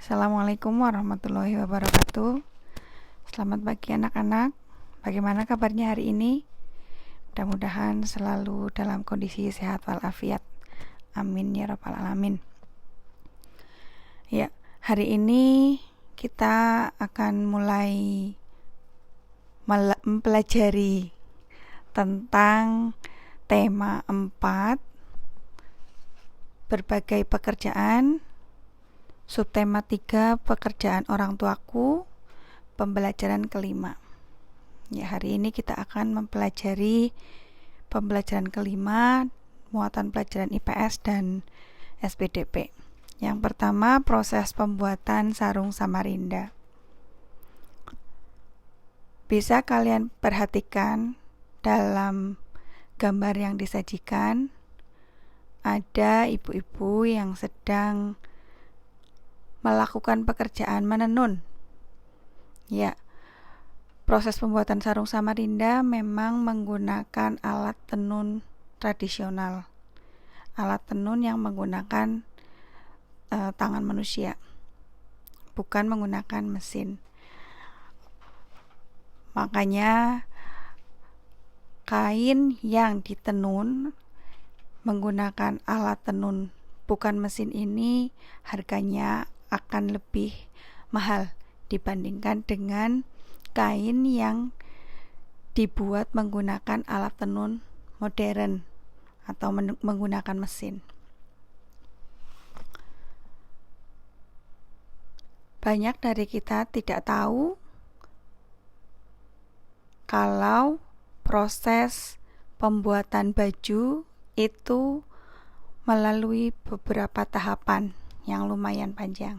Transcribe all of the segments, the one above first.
Assalamualaikum warahmatullahi wabarakatuh. Selamat pagi anak-anak. Bagaimana kabarnya hari ini? Mudah-mudahan selalu dalam kondisi sehat walafiat. Amin ya rabbal alamin. Ya, hari ini kita akan mulai mempelajari tentang tema 4, berbagai pekerjaan. Subtema 3, pekerjaan orang tuaku, pembelajaran kelima. Ya, hari ini kita akan mempelajari pembelajaran kelima, muatan pelajaran IPS dan SPDP. Yang pertama, proses pembuatan sarung Samarinda. Bisa kalian perhatikan dalam gambar yang disajikan, ada ibu-ibu yang sedang melakukan pekerjaan menenun. Ya, proses pembuatan sarung Samarinda memang menggunakan alat tenun tradisional. Alat tenun yang menggunakan tangan manusia, bukan menggunakan mesin. Makanya kain yang ditenun menggunakan alat tenun bukan mesin ini harganya akan lebih mahal dibandingkan dengan kain yang dibuat menggunakan alat tenun modern atau menggunakan mesin. Banyak dari kita tidak tahu kalau proses pembuatan baju itu melalui beberapa tahapan yang lumayan panjang.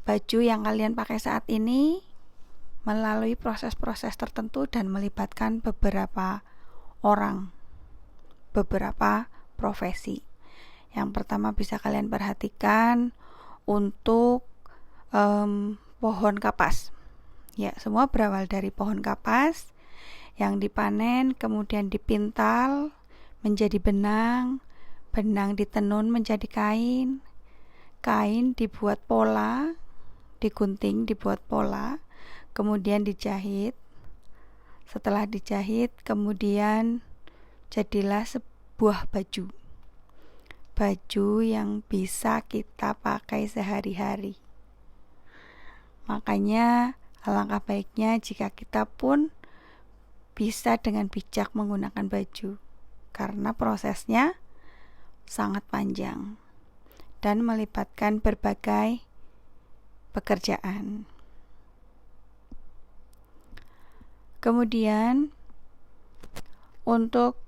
Baju yang kalian pakai saat ini melalui proses-proses tertentu dan melibatkan beberapa orang, beberapa profesi. Yang pertama bisa kalian perhatikan untuk pohon kapas. Ya, semua berawal dari pohon kapas yang dipanen, kemudian dipintal menjadi benang, benang ditenun menjadi kain, kain dibuat pola, digunting dibuat pola, kemudian dijahit. Setelah dijahit, kemudian jadilah sebuah baju. Baju yang bisa kita pakai sehari-hari. Makanya alangkah baiknya jika kita pun bisa dengan bijak menggunakan baju, karena prosesnya sangat panjang dan melibatkan berbagai pekerjaan. Kemudian untuk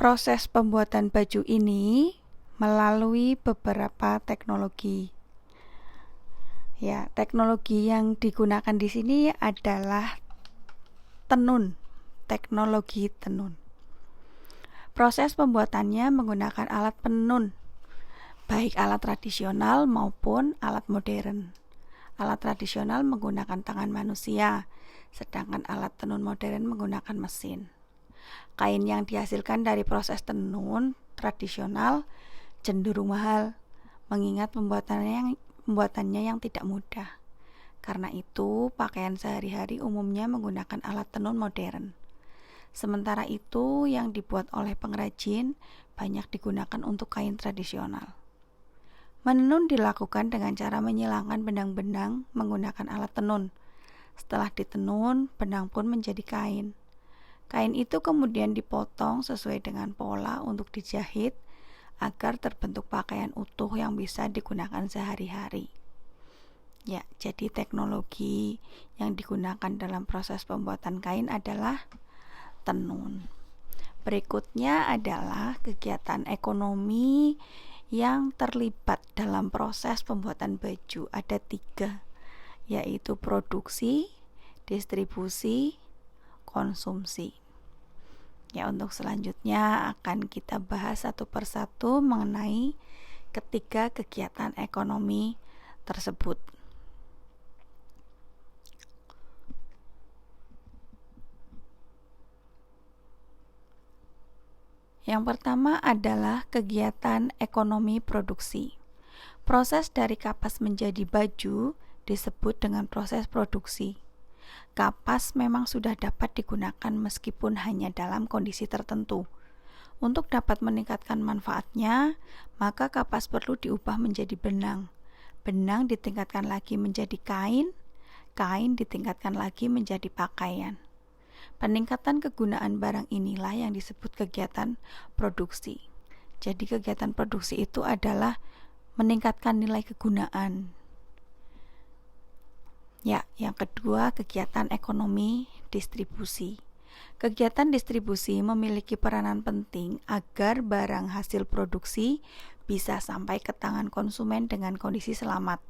proses pembuatan baju ini melalui beberapa teknologi. Ya, teknologi yang digunakan di sini adalah tenun, teknologi tenun. Proses pembuatannya menggunakan alat penenun, baik alat tradisional maupun alat modern. Alat tradisional menggunakan tangan manusia, sedangkan alat tenun modern menggunakan mesin. Kain yang dihasilkan dari proses tenun tradisional cenderung mahal, mengingat pembuatannya yang tidak mudah. Karena itu, pakaian sehari-hari umumnya menggunakan alat tenun modern. Sementara itu, yang dibuat oleh pengrajin banyak digunakan untuk kain tradisional. Menenun dilakukan dengan cara menyilangkan benang-benang menggunakan alat tenun. Setelah ditenun, benang pun menjadi kain. Kain itu kemudian dipotong sesuai dengan pola untuk dijahit agar terbentuk pakaian utuh yang bisa digunakan sehari-hari. Ya, jadi teknologi yang digunakan dalam proses pembuatan kain adalah tenun. Berikutnya adalah kegiatan ekonomi yang terlibat dalam proses pembuatan baju. Ada 3, yaitu produksi, distribusi, konsumsi. Ya, untuk selanjutnya akan kita bahas satu persatu mengenai ketiga kegiatan ekonomi tersebut. Yang pertama adalah kegiatan ekonomi produksi. Proses dari kapas menjadi baju disebut dengan proses produksi. Kapas memang sudah dapat digunakan meskipun hanya dalam kondisi tertentu. Untuk dapat meningkatkan manfaatnya, maka kapas perlu diubah menjadi benang. Benang ditingkatkan lagi menjadi kain, kain ditingkatkan lagi menjadi pakaian. Peningkatan kegunaan barang inilah yang disebut kegiatan produksi. Jadi kegiatan produksi itu adalah meningkatkan nilai kegunaan. Ya, yang kedua kegiatan ekonomi distribusi. Kegiatan distribusi memiliki peranan penting agar barang hasil produksi bisa sampai ke tangan konsumen dengan kondisi selamat.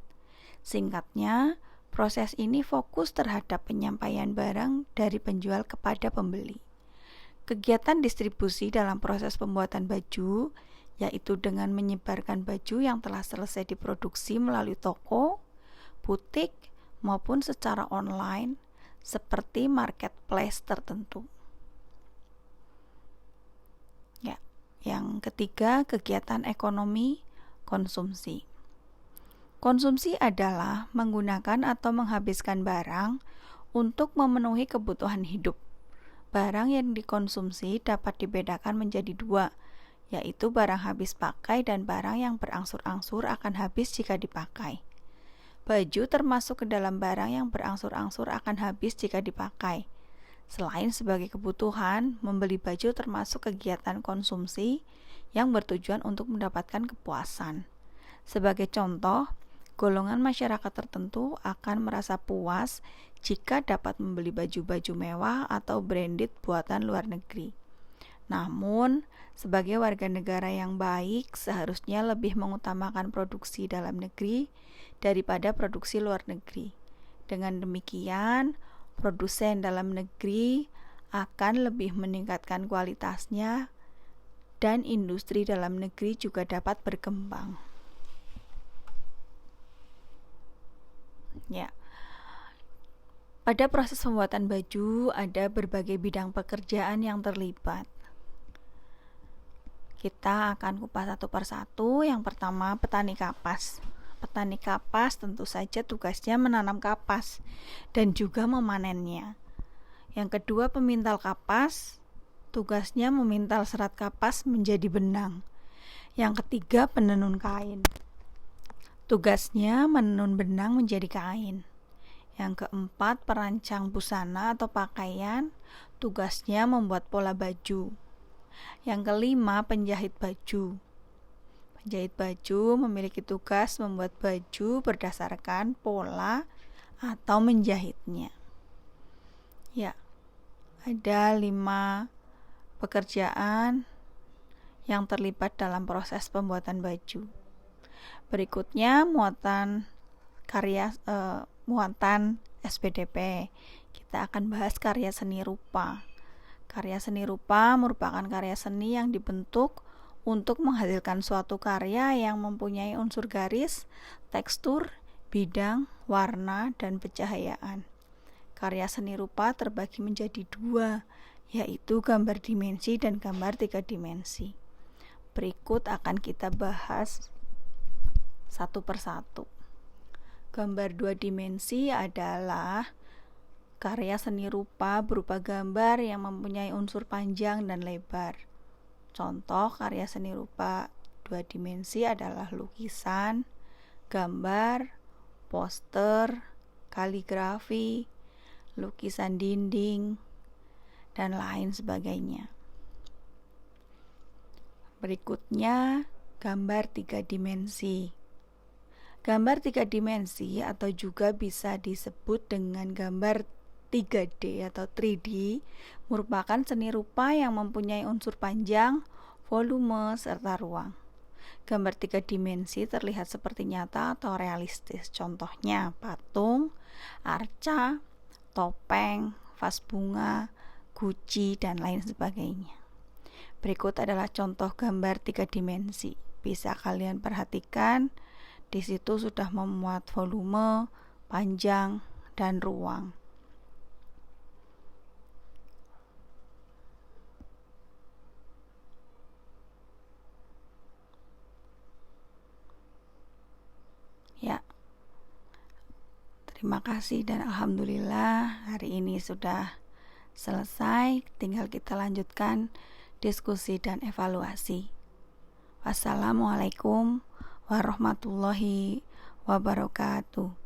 Singkatnya, proses ini fokus terhadap penyampaian barang dari penjual kepada pembeli. Kegiatan distribusi dalam proses pembuatan baju, yaitu dengan menyebarkan baju yang telah selesai diproduksi melalui toko, butik, maupun secara online, seperti marketplace tertentu. Ya, yang ketiga, kegiatan ekonomi konsumsi. Konsumsi adalah menggunakan atau menghabiskan barang untuk memenuhi kebutuhan hidup. Barang yang dikonsumsi dapat dibedakan menjadi dua, yaitu barang habis pakai dan barang yang berangsur-angsur akan habis jika dipakai. Baju termasuk ke dalam barang yang berangsur-angsur akan habis jika dipakai. Selain sebagai kebutuhan, membeli baju termasuk kegiatan konsumsi yang bertujuan untuk mendapatkan kepuasan. Sebagai contoh, golongan masyarakat tertentu akan merasa puas jika dapat membeli baju-baju mewah atau branded buatan luar negeri. Namun, sebagai warga negara yang baik, seharusnya lebih mengutamakan produksi dalam negeri daripada produksi luar negeri. Dengan demikian, produsen dalam negeri akan lebih meningkatkan kualitasnya dan industri dalam negeri juga dapat berkembang. Ya. Pada proses pembuatan baju ada berbagai bidang pekerjaan yang terlibat. Kita akan kupas satu persatu. Yang pertama, petani kapas. Petani kapas tentu saja tugasnya menanam kapas dan juga memanennya. Yang kedua, pemintal kapas, tugasnya memintal serat kapas menjadi benang. Yang ketiga, penenun kain, tugasnya menenun benang menjadi kain. Yang keempat, perancang busana atau pakaian, tugasnya membuat pola baju. Yang kelima, penjahit baju. Penjahit baju memiliki tugas membuat baju berdasarkan pola atau menjahitnya. Ya, ada 5 pekerjaan yang terlibat dalam proses pembuatan baju. Berikutnya muatan SPDP. Kita akan bahas karya seni rupa. Karya seni rupa merupakan karya seni yang dibentuk untuk menghasilkan suatu karya yang mempunyai unsur garis, tekstur, bidang, warna, dan pencahayaan. Karya seni rupa terbagi menjadi 2, yaitu gambar dimensi dan gambar 3 dimensi. Berikut akan kita bahas satu persatu. Gambar 2 dimensi adalah karya seni rupa berupa gambar yang mempunyai unsur panjang dan lebar. Contoh karya seni rupa 2 dimensi adalah lukisan, gambar, poster, kaligrafi, lukisan dinding, dan lain sebagainya. Berikutnya, gambar 3 dimensi. Gambar 3 dimensi atau juga bisa disebut dengan gambar 3D atau 3D merupakan seni rupa yang mempunyai unsur panjang, volume, serta ruang. Gambar 3 dimensi terlihat seperti nyata atau realistis. Contohnya patung, arca, topeng, vas bunga, guci, dan lain sebagainya. Berikut adalah contoh gambar 3 dimensi. Bisa kalian perhatikan, di situ sudah memuat volume, panjang, dan ruang. Terima kasih dan alhamdulillah hari ini sudah selesai. Tinggal kita lanjutkan diskusi dan evaluasi. Wassalamualaikum warahmatullahi wabarakatuh.